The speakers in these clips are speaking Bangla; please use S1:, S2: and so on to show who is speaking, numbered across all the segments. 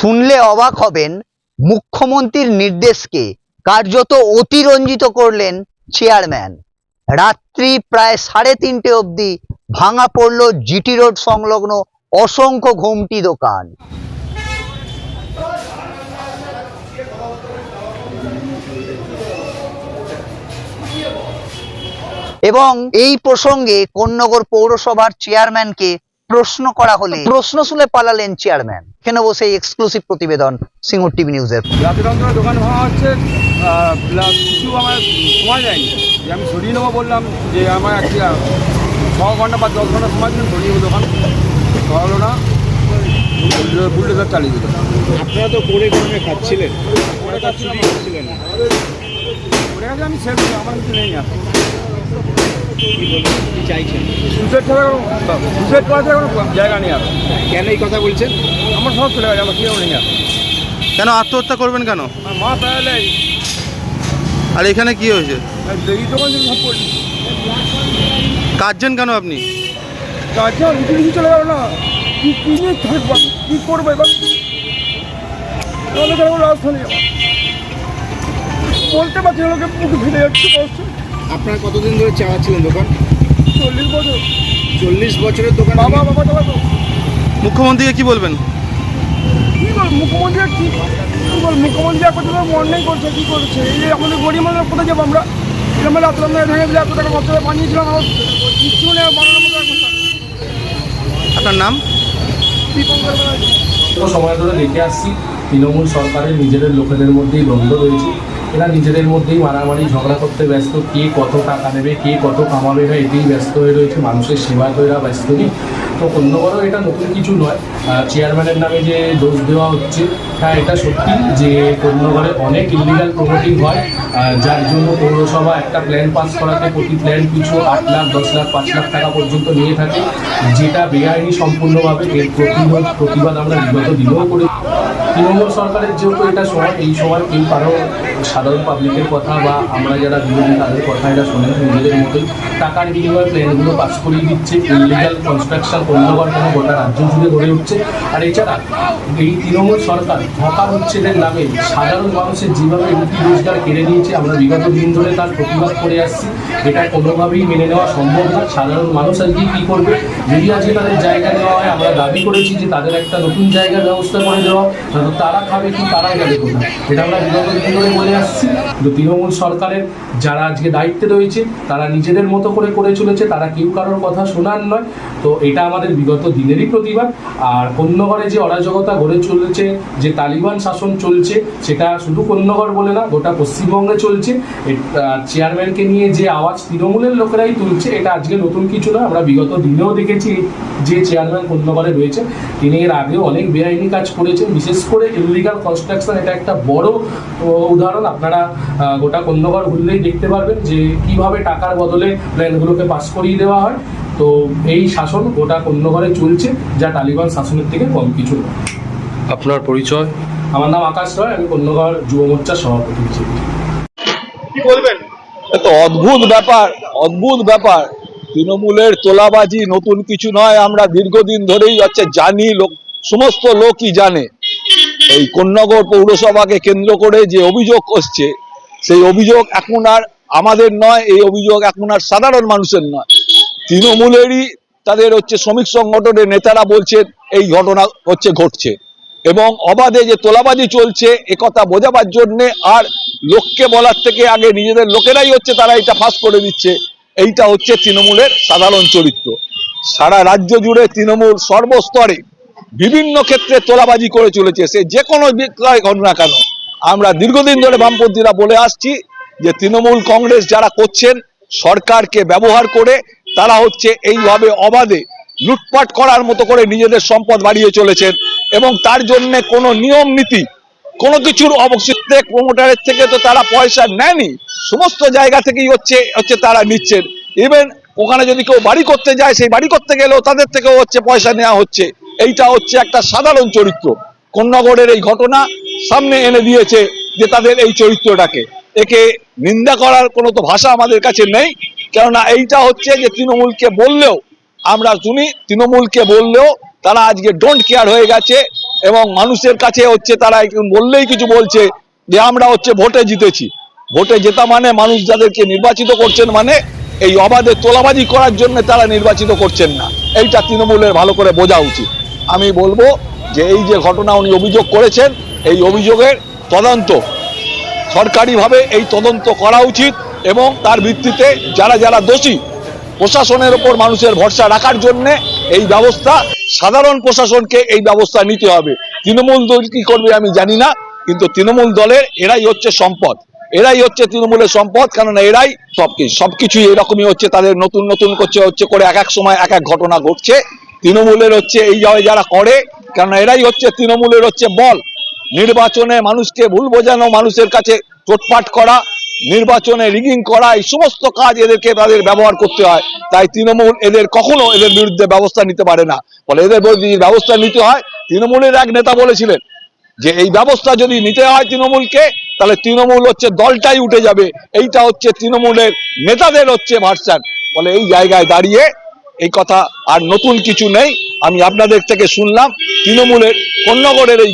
S1: শুনলে অবাক হবেন, মুখ্যমন্ত্রীর নির্দেশকে কার্যত অতিরঞ্জিত করলেন চেয়ারম্যান। রাত্রি প্রায় 3:30 অবধি ভাঙা পড়ল জিটি রোড সংলগ্ন অসংখ্য ঘুমটি দোকান। এবং এই প্রসঙ্গে কোন্নগর পৌরসভার চেয়ারম্যানকে প্রশ্ন করা হলে প্রশ্ন শুনে পালালেন চেয়ারম্যান। এখানে বসে এক্সক্লুসিভ প্রতিবেদন সিঙ্গুর টিভি নিউজের।
S2: দোকান ভাঙা হচ্ছে, কিছু আমার সময় যায়নি যে আমি সরিয়ে নেবো। বললাম যে আমার 6 ঘন্টা বা 10 ঘন্টা সময় দিন সরিয়ে নেবো, দোকান সরালো না, বুলডোজার চালিয়ে দিল।
S3: আপনারা তো করে গরমে খাচ্ছিলেন,
S2: করে খাচ্ছিলাম,
S3: ছিলেন না,
S2: করে গেছে, আমি সেভ, আমার কিছু নেই আর।
S3: কি চাইছেন?
S2: সুইসাইড করার কোনো জায়গা নেই আর।
S3: কেন এই কথা বলছেন?
S2: আমার সব চলে গেছে, আমার কেউ নেই আর।
S4: কেন আত্মহত্যা করবেন কেন?
S2: আমার মা পেলে
S4: আর এখানে কি হয়েছে?
S2: দেখি দোকান সব করছি,
S4: কাঁদছেন কেন আপনি?
S2: গাছে কিছু চলে গেল না, কি নিয়ে থাকবো, কী করবো এবার? রাস্তা নেই আমার, বলতে পারছি না, লোকে মুখে ফিরে যাচ্ছে কষ্ট।
S3: আপনারা কতদিন ধরে চালাচ্ছিলেন দোকান?
S2: 40 বছর।
S3: 40 বছরের দোকান।
S2: বাবা চালাতো।
S4: মুখ্যমন্ত্রীকে কি বলবেন?
S2: কী বল মুখ্যমন্ত্রী, কী বল মুখ্যমন্ত্রী এখন তো অন্যায় করছে, কী করছে? এই যে আমাদের গরিব মানুষ কোথায় যাবো আমরা? এরকম রাত্রে ভেঙে দিলে এত টাকা কষ্ট বানিয়েছিলাম, আমার কিছু নেই বানানোর মতো এখন।
S4: আপনার নাম?
S2: দীপঙ্কর ব্যানার্জি।
S5: সময় ধরে দেখে আসছি তৃণমূল সরকারের নিজেদের লোকেদের মধ্যেই দ্বন্দ্ব রয়েছে। এরা নিজেদের মধ্যেই মারামারি ঝগড়া করতে ব্যস্ত, কে কত টাকা নেবে, কে কত কামাবে না, এতেই ব্যস্ত হয়ে রয়েছে। মানুষের সেবায় তো এরা ব্যস্ত নেই। তো অন্যবারও এটা নতুন কিছু নয়। চেয়ারম্যানের নামে যে দোষ দেওয়া হচ্ছে, হ্যাঁ এটা সত্যি যে কোন্নগরে অনেক ইলিগাল প্রমোটিং হয়, যার জন্য পৌরসভা একটা প্ল্যান পাস করাতে প্রতি প্ল্যান পিছু 8 লাখ, 10 লাখ, 5 লাখ টাকা পর্যন্ত নিয়ে থাকে, যেটা বেআইনি সম্পূর্ণভাবে। এর প্রতিবাদ আমরা বিগত দিনেও করি। তৃণমূল সরকারের যেহেতু এটা সময়, এই সময় কেউ কারো সাধারণ পাবলিকের কথা বা আমরা যারা বিরোধী তাদের কথা এটা শোনেন, নিজেদের মতোই টাকার বিনিময়ে প্ল্যানগুলো পাস করিয়ে দিচ্ছে। ইলিগাল কনস্ট্রাকশন কোন্নগর কেন গোটা রাজ্য জুড়ে গড়ে উঠছে। আর এছাড়া এই তৃণমূল সরকার হকার উচ্ছেদের নামে সাধারণ মানুষের যেভাবে রুটি রোজগার কেড়ে নিয়েছে, আমরা বিগত দিন ধরে তার প্রতিবাদ করে আসছি। এটা কোনোভাবেই মেনে নেওয়া সম্ভব না। সাধারণ মানুষ আজকে কী করবে? যদি আজকে তাদের জায়গা দেওয়া হয়, আমরা দাবি করেছি যে তাদের একটা নতুন জায়গার ব্যবস্থা করে দেওয়া, তারা খাবে কি, তারা গেলে কোথায়? এটা আমরা বিগত দিন ধরে বলে আসছি। কিন্তু তৃণমূল সরকারের যারা আজকে দায়িত্বে রয়েছে তারা নিজেদের মতো করে চলেছে, তারা কেউ কারোর কথা শোনার নয়। তো এটা আমাদের বিগত দিনেরই প্রতিবাদ। আর কোন্নগরে যে অরাজকতা গড়ে চলেছে, যে তালিবান শাসন চলছে, সেটা শুধু কোন্নগর বলে না, গোটা পশ্চিমবঙ্গে চলছে। চেয়ারম্যানকে নিয়ে যে আওয়াজ তৃণমূলের লোকেরাই তুলছে, এটা আজকে নতুন কিছু না। আমরা বিগত দিনেও দেখেছি যে চেয়ারম্যান কোন্নগরে রয়েছে, তিনি এর আগেও অনেক বেআইনি কাজ করেছেন, বিশেষ করে ইলিগাল কনস্ট্রাকশন। এটা একটা বড় উদাহরণ। আপনারা গোটা কোন্নগর ঘুরলেই দেখতে পারবেন যে কিভাবে টাকার বদলে প্ল্যানগুলোকে পাস করিয়ে দেওয়া হয়। তো এই শাসন গোটা কোন্নগরে চলছে, যা তালিবান শাসনের থেকে কম কিছু নয়।
S4: আপনার পরিচয়?
S5: আমার নাম আকাশ রয়, আমি কোন্নগর যুব মোর্চার সভাপতি হিসেবে।
S4: কি বলবেন?
S6: তো অদ্ভুত ব্যাপার। তৃণমূলের তোলাবাজি নতুন কিছু নয়, আমরা দীর্ঘদিন ধরেই জানি, সমস্ত লোকই জানে। এই কোন্নগর পৌরসভাকে কেন্দ্র করে যে অভিযোগ আসছে, সেই অভিযোগ এখন আর আমাদের নয়, এই অভিযোগ এখন আর সাধারণ মানুষের নয়, তৃণমূলেরই। তাদের শ্রমিক সংগঠনের নেতারা বলছেন এই ঘটনা ঘটছে, এবং অবাধে যে তোলাবাজি চলছে একথা বোঝাবার জন্যে আর লোককে বলার থেকে আগে নিজেদের লোকেরাই তারা এটা ফাঁস করে দিচ্ছে। এইটা তৃণমূলের সাধারণ চরিত্র। সারা রাজ্য জুড়ে তৃণমূল সর্বস্তরে বিভিন্ন ক্ষেত্রে তোলাবাজি করে চলেছে, সে যে কোনো বিষয় হোক না কেন। আমরা দীর্ঘদিন ধরে বামপন্থীরা বলে আসছি যে তৃণমূল কংগ্রেস যারা করছেন, সরকারকে ব্যবহার করে তারা এইভাবে অবাধে লুটপাট করার মতো করে নিজেদের সম্পদ বাড়িয়ে চলেছেন, এবং তার জন্য কোনো নিয়ম নীতি, কোনো কিছুর অবশিষ্টে প্রমোটারের থেকে তো তারা পয়সা নেয়নি, সমস্ত জায়গা থেকেই তারা নিচ্ছেন। ইভেন ওখানে যদি কেউ বাড়ি করতে যায়, সেই বাড়ি করতে গেলেও তাদের থেকেও পয়সা নেওয়া হচ্ছে। এইটা একটা সাধারণ চরিত্র। কোন্নগরের এই ঘটনা সামনে এনে দিয়েছে যে তাদের এই চরিত্রটাকে। একে নিন্দা করার কোনো তো ভাষা আমাদের কাছে নেই, কেননা এইটা যে তৃণমূলকে বললেও আমরা শুনি, তৃণমূলকে বললেও তারা আজকে ডোন্ট কেয়ার হয়ে গেছে। এবং মানুষের কাছে হচ্ছে তারা একটু বললেই কিছু বলছে যে আমরা হচ্ছে ভোটে জিতেছি। ভোটে জেতা মানে মানুষ যাদেরকে নির্বাচিত করছেন মানে এই অবাধে তোলাবাজি করার জন্য তারা নির্বাচিত করছেন না, এইটা তৃণমূলের ভালো করে বোঝা উচিত। আমি বলবো যে এই যে ঘটনা উনি অভিযোগ করেছেন, এই অভিযোগের তদন্ত সরকারিভাবে এই তদন্ত করা উচিত এবং তার ভিত্তিতে যারা যারা দোষী, প্রশাসনের ওপর মানুষের ভরসা রাখার জন্য এই ব্যবস্থা, সাধারণ প্রশাসনকে এই ব্যবস্থা নিতে হবে। তৃণমূল দল কি করবে আমি জানি না, কিন্তু তৃণমূল দলের এরাই হচ্ছে সম্পদ, এরাই হচ্ছে তৃণমূলের সম্পদ। কেননা এরাই সবকিছুই এরকমই হচ্ছে, তাদের নতুন নতুন করে এক এক সময় এক এক ঘটনা ঘটছে। তৃণমূলের হচ্ছে এই যারা করে, কেননা এরাই হচ্ছে তৃণমূলের হচ্ছে বল। নির্বাচনে মানুষকে ভুল বোঝানো, মানুষের কাছে চোটপাট করা, নির্বাচনে রিগিং করা, এই সমস্ত কাজ এদেরকে তাদের ব্যবহার করতে হয়। তাই তৃণমূল কখনো এদের বিরুদ্ধে ব্যবস্থা নিতে পারে না। ফলে এদের বিরুদ্ধে ব্যবস্থা নিতে হয়, তৃণমূলের এক নেতা বলেছিলেন যে এই ব্যবস্থা যদি নিতে হয় তৃণমূলকে, তাহলে তৃণমূল হচ্ছে দলটাই উঠে যাবে। এইটা হচ্ছে তৃণমূলের নেতাদের হচ্ছে ভার্সন। ফলে এই জায়গায় দাঁড়িয়ে এই কথা আর নতুন কিছু নেই। আমি আপনাদের থেকে শুনলাম তৃণমূলের কোন্নগরের এই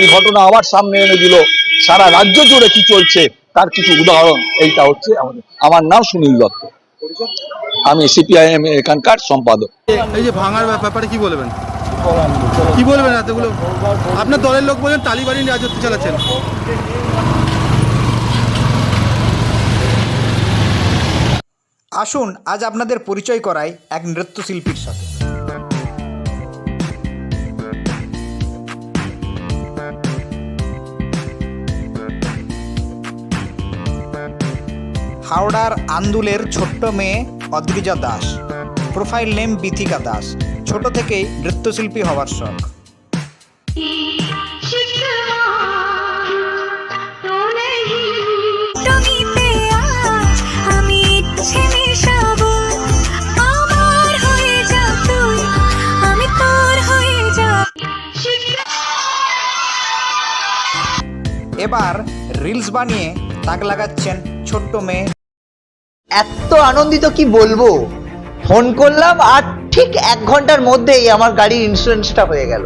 S6: ঘটনা আবার সামনে এনে দিল সারা রাজ্য জুড়ে কি চলছে তার কিছু উদাহরণ। এইটা হচ্ছে আমার নাম সুনীল দত্ত, আমি সিপিআইএম এখানকার সম্পাদক।
S4: এই যে ভাঙার ব্যাপারে কি বলবেন? কি বলবেন? এতগুলো আপনার দলের লোক বলেন তালিবানি রাজত্ব চালাচ্ছেন।
S7: আসুন আজ আপনাদের পরিচয় করাই এক নৃত্যশিল্পীর সাথে। হাওড়ার আন্দুলের ছোট্ট মেয়ে অদ্রিজা দাস, প্রোফাইল নেম বিথিকা দাস। ছোট থেকেই নৃত্যশিল্পী হওয়ার শখ। এবার রিলস বানিয়ে তাক লাগাচ্ছেন ছোট্ট মেয়ে।
S1: এত আনন্দিত কি বলবো, ফোন করলাম আর ঠিক 1 ঘন্টার মধ্যেই আমার গাড়ির ইন্স্যুরেন্সটা হয়ে গেল।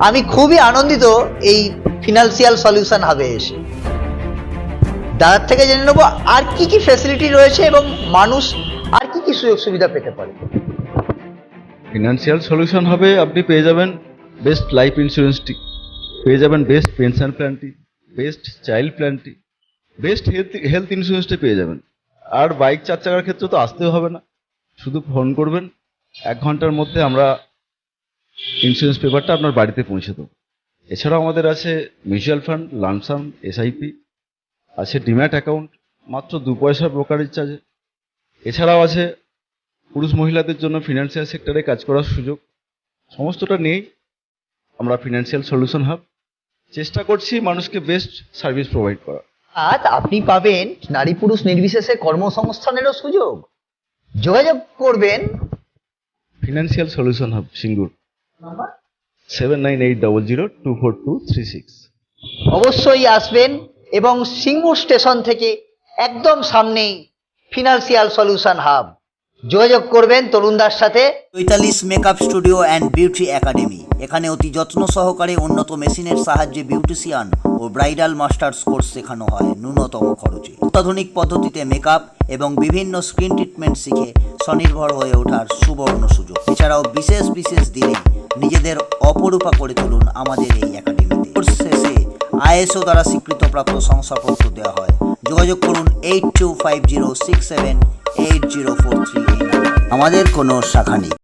S1: আমি খুবই আনন্দিত এই ফিনান্সিয়াল সলিউশন হাবে এসে। দাদার থেকে জেনে নেবো আর কি কি ফ্যাসিলিটি রয়েছে এবং মানুষ আর কি কি সুযোগ সুবিধা পেতে পারে।
S8: ফিনান্সিয়াল সলিউশন হবে, আপনি পেয়ে যাবেন বেস্ট লাইফ ইন্স্যুরেন্সটি, পেয়ে যাবেন বেস্ট পেনশন প্ল্যানটি, বেস্ট চাইল্ড প্ল্যানটি, বেস্ট হেলথ ইন্স্যুরেন্সটি পেয়ে যাবেন। আর বাইক 4 চাকার ক্ষেত্রে তো আসতেও হবে না, শুধু ফোন করবেন, 1 ঘন্টার মধ্যে আমরা ইন্স্যুরেন্স পেপারটা আপনার বাড়িতে পৌঁছে দেবো। এছাড়াও আমাদের আছে মিউচুয়াল ফান্ড, লামসাম, এসআইপি, আছে ডিম্যাট অ্যাকাউন্ট মাত্র 2 পয়সার ব্রোকারেজ চার্জে। এছাড়াও আছে পুরুষ মহিলাদের জন্য ফিনান্সিয়াল সেক্টরে কাজ করার সুযোগ। সমস্তটা নিয়েই আমরা ফিনান্সিয়াল সলিউশন হাব চেষ্টা করছি মানুষকে বেস্ট সার্ভিস প্রোভাইড করা।
S1: আজ আপনি পাবেন নারী পুরুষ নির্বিশেষে কর্মসংস্থানেরও সুযোগ। যোগাযোগ করবেন
S8: ফিনান্সিয়াল সলিউশন হাব, সিঙ্গুর, 7980024236।
S1: অবশ্যই আসবেন এবং সিঙ্গুর স্টেশন থেকে একদম সামনেই ফিনান্সিয়াল সলিউশন হাব। যোগাযোগ করবেন তরুণদার সাথে।
S9: চৈতালিশ makeup studio and beauty academy. এখানে অতি যত্ন সহকারে উন্নত মেশিনের সাহায্যে বিউটিশিয়ান ও ব্রাইডাল মাস্টার্স কোর্স শেখানো হয় ন্যূনতম খরচে। অত্যাধুনিক পদ্ধতিতে মেকআপ এবং বিভিন্ন স্কিন ট্রিটমেন্ট শিখে স্বনির্ভর হয়ে ওঠার সুবর্ণ সুযোগ। এছাড়াও বিশেষ বিশেষ দিনে নিজেদের অপরূপা করে তুলুন আমাদের এই একাডেমিতে। কোর্স শেষে ISO দ্বারা স্বীকৃতপ্রাপ্ত শংসাপত্র দেওয়া হয়। যোগাযোগ করুন 8250678043। আমাদের কোনো শাখা নেই।